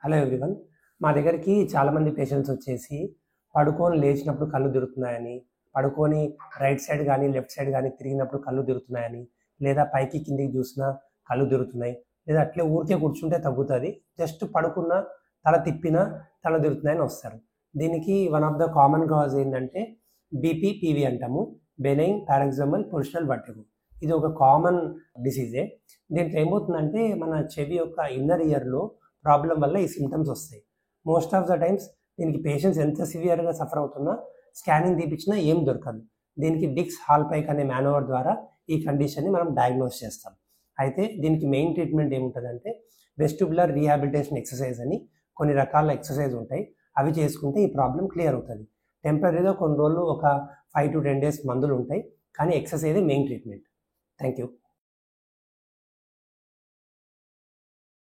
Hello everyone. మా దగ్గరికి చాలామంది పేషెంట్స్ వచ్చేసి పడుకొని లేచినప్పుడు కళ్ళు తిరుగుతున్నాయని, పడుకొని రైట్ సైడ్ గానీ, లెఫ్ట్ సైడ్ గానీ తిరిగినప్పుడు కళ్ళు తిరుగుతున్నాయని, లేదా పైకి కిందికి చూసినా కళ్ళు తిరుగుతున్నాయి, లేదా అట్లే ఊరికే కూర్చుంటే తగ్గుతుంది, జస్ట్ పడుకున్నా తల తిప్పినా తల తిరుగుతున్నాయని వస్తారు. దీనికి one of the common cause ఏంటంటే బీపీపీవీ అంటాము, బెనైన్ పారాక్సిమల్ పొజిషనల్ వర్టిగో. ఇది ఒక కామన్ డిసీజే. దీంట్లో ఏమవుతుందంటే మన చెవి యొక్క ఇన్నర్ ఇయర్లో ప్రాబ్లం వల్ల ఈ సిమ్టమ్స్ వస్తాయి. మోస్ట్ ఆఫ్ ద టైమ్స్ దీనికి పేషెంట్స్ ఎంత సివియర్గా సఫర్ అవుతున్నా స్కానింగ్ తీపించినా ఏం దొరకదు. దీనికి డిక్స్ హాల్పైక్ అనే మేనోవర్ ద్వారా ఈ కండిషన్ని మనం డయాగ్నోస్ చేస్తాం. అయితే దీనికి మెయిన్ ట్రీట్మెంట్ ఏముంటుందంటే వెస్టిబులర్ రీహాబిలిటేషన్ ఎక్సర్సైజ్ అని కొన్ని రకాల ఎక్సర్సైజ్ ఉంటాయి. అవి చేసుకుంటే ఈ ప్రాబ్లం క్లియర్ అవుతుంది. టెంపరీగా కొన్ని రోజులు ఒక 5 to 10 days మందులు ఉంటాయి, కానీ exercise main treatment. Thank you.